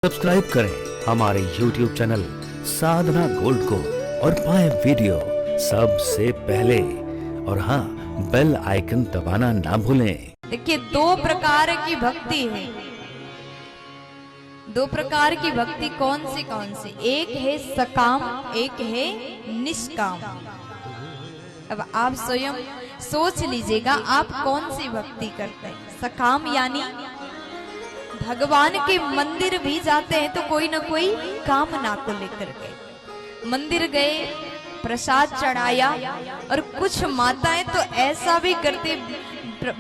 Subscribe करें हमारे YouTube channel साधना gold को और पाएं वीडियो सबसे पहले। और हाँ, बेल आइकन दबाना ना भूलें। देखिए, दो प्रकार की भक्ति है। दो प्रकार की भक्ति कौन सी? एक है सकाम, एक है निष्काम। अब आप स्वयं सोच लीजिएगा, आप कौन सी भक्ति करते हैं। सकाम यानी भगवान के मंदिर भी जाते हैं तो कोई ना कोई कामना को लेकर के मंदिर गए, प्रसाद चढ़ाया। और कुछ माताएं तो ऐसा भी करती,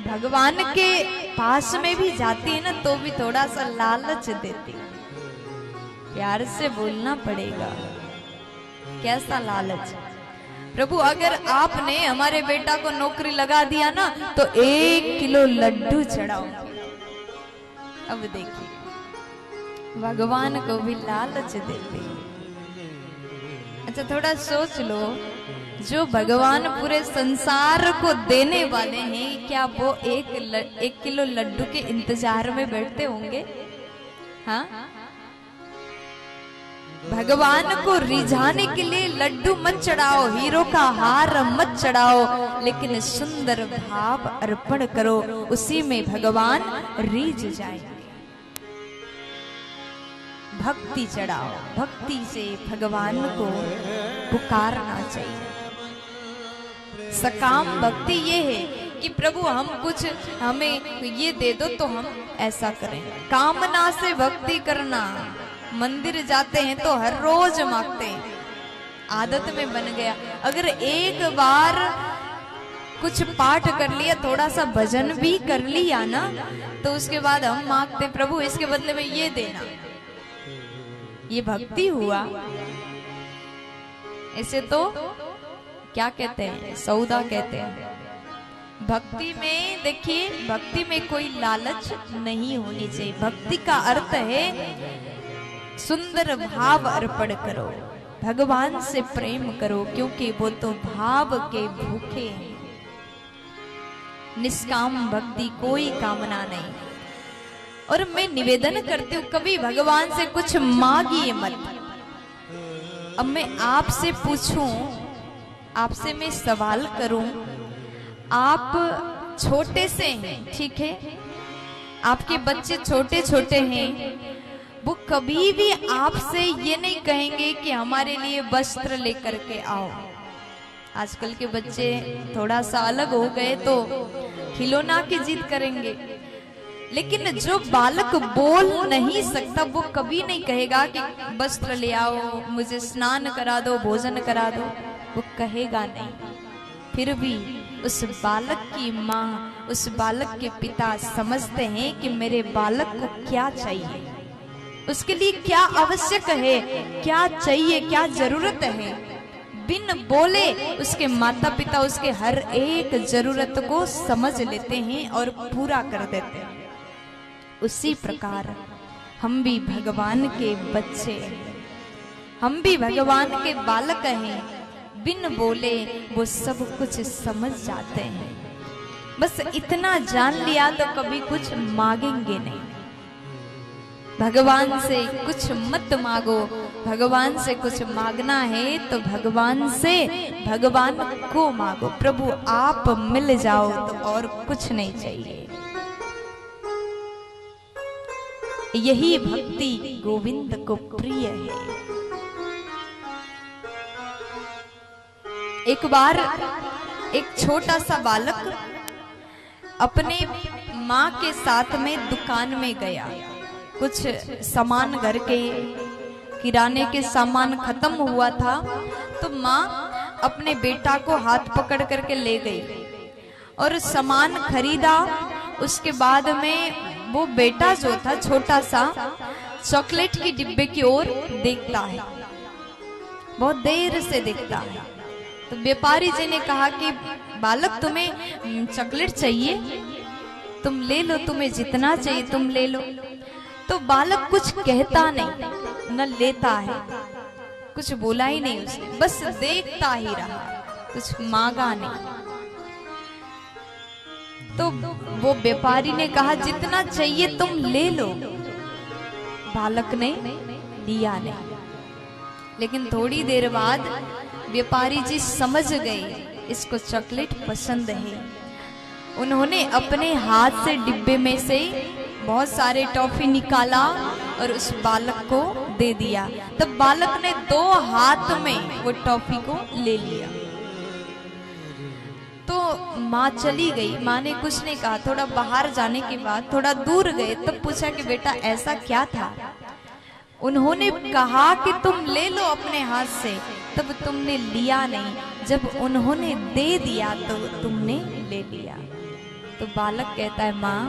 भगवान के पास में भी जाती है ना तो भी थोड़ा सा लालच देती। प्यार से बोलना पड़ेगा, कैसा लालच। प्रभु, अगर आपने हमारे बेटा को नौकरी लगा दिया ना तो 1 किलो लड्डू चढ़ाओ। अब देखिए, भगवान को भी लालच देते हैं। अच्छा, थोड़ा सोच लो, जो भगवान पूरे संसार को देने वाले हैं, क्या वो एक किलो लड्डू के इंतजार में बैठते होंगे? हाँ, भगवान को रिझाने के लिए लड्डू मत चढ़ाओ, हीरो का हार मत चढ़ाओ, लेकिन सुंदर भाव अर्पण करो, उसी में भगवान रीझ जाएंगे। भक्ति चढ़ाओ, भक्ति से भगवान को पुकारना चाहिए। सकाम भक्ति ये है कि प्रभु हमें ये दे दो तो हम ऐसा करें। कामना से भक्ति करना, मंदिर जाते हैं तो हर रोज मांगते हैं, आदत में बन गया। अगर एक बार कुछ पाठ कर लिया, थोड़ा सा भजन भी कर लिया ना, तो उसके बाद हम मांगते, प्रभु इसके बदले में ये देना। ये भक्ति हुआ। इसे तो क्या कहते हैं? सौदा कहते हैं। भक्ति में देखिए, भक्ति में कोई लालच नहीं होनी चाहिए। भक्ति का अर्थ है सुंदर भाव अर्पण करो, भगवान से प्रेम करो, क्योंकि वो तो भाव के भूखे हैं। निष्काम भक्ति, कोई कामना नहीं। और मैं निवेदन करती हूँ, कभी भगवान से कुछ मांगिए मत। अब मैं आपसे पूछूं, आपसे मैं सवाल करूं, आप छोटे से हैं, ठीक है, आपके बच्चे छोटे छोटे हैं, वो कभी भी आपसे ये नहीं कहेंगे कि हमारे लिए वस्त्र लेकर के आओ। आजकल के बच्चे थोड़ा सा अलग हो गए तो खिलौना की जिद करेंगे, लेकिन जो बालक बोल नहीं सकता वो कभी नहीं कहेगा कि वस्त्र ले आओ, मुझे स्नान करा दो, भोजन करा दो। वो कहेगा नहीं। फिर भी उस बालक की माँ, उस बालक के पिता समझते हैं कि मेरे बालक को क्या चाहिए, उसके लिए क्या आवश्यक है, क्या चाहिए, क्या जरूरत है। बिन बोले उसके माता पिता उसके हर एक जरूरत को समझ लेते हैं और पूरा कर देते हैं। उसी प्रकार हम भी भगवान के बच्चे हैं, हम भी भगवान के बालक हैं। बिन बोले वो सब कुछ समझ जाते हैं। बस इतना जान लिया तो कभी कुछ मांगेंगे नहीं। भगवान से कुछ मत मांगो। भगवान से कुछ मांगना है तो भगवान से भगवान को मांगो। प्रभु आप मिल जाओ तो और कुछ नहीं चाहिए। यही भक्ति गोविंद को प्रिय है। एक बार एक छोटा सा बालक अपने माँ के साथ में दुकान में गया। कुछ सामान, घर के किराने के सामान खत्म हुआ था, तो माँ अपने बेटा को हाथ पकड़ करके ले गई और सामान खरीदा। उसके बाद में वो बेटा जो था छोटा सा, चॉकलेट की डिब्बे की ओर देखता है, बहुत देर से देखता है। तो व्यापारी जी ने कहा कि बालक तुम्हें चॉकलेट चाहिए, तुम ले लो, तुम्हें जितना चाहिए तुम ले लो। तो बालक कुछ कहता नहीं, न लेता है, कुछ बोला ही नहीं उसने, बस देखता ही रहा, कुछ मांगा नहीं। तो वो व्यापारी ने कहा जितना चाहिए तुम ले लो। बालक ने लिया नहीं। लेकिन थोड़ी देर बाद व्यापारी जी समझ गए इसको चॉकलेट पसंद है। उन्होंने अपने हाथ से डिब्बे में से बहुत सारे टॉफी निकाला और उस बालक को दे दिया। तब बालक ने 2 हाथ में वो टॉफी को ले लिया। तो माँ चली गई, माँ ने कुछ नहीं कहा। थोड़ा बाहर जाने के बाद थोड़ा दूर गए, तब पूछा कि बेटा ऐसा क्या था। उन्होंने कहा कि तुम ले लो अपने हाथ से, तब तुमने लिया नहीं। जब उन्होंने दे दिया तो तुमने ले लिया। तो बालक कहता है माँ,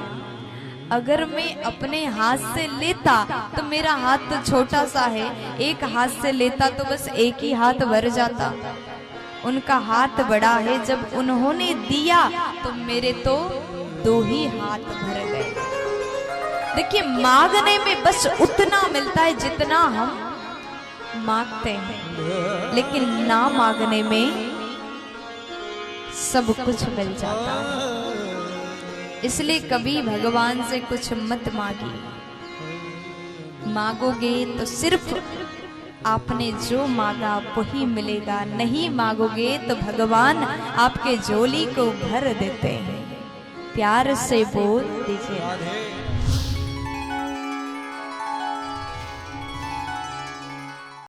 अगर मैं अपने हाथ से लेता तो मेरा हाथ तो छोटा सा है, एक हाथ से लेता तो बस एक ही हाथ भर जाता। उनका हाथ बड़ा है, जब उन्होंने दिया तो मेरे तो 2 ही हाथ भर गए। देखिए, मांगने में बस उतना मिलता है जितना हम मांगते हैं, लेकिन ना मांगने में सब कुछ मिल जाता है। इसलिए कभी भगवान से कुछ मत मांगिए। मांगोगे तो सिर्फ आपने जो मांगा वही मिलेगा, नहीं मांगोगे तो भगवान आपके झोली को भर देते हैं। प्यार से बोल दीजिए।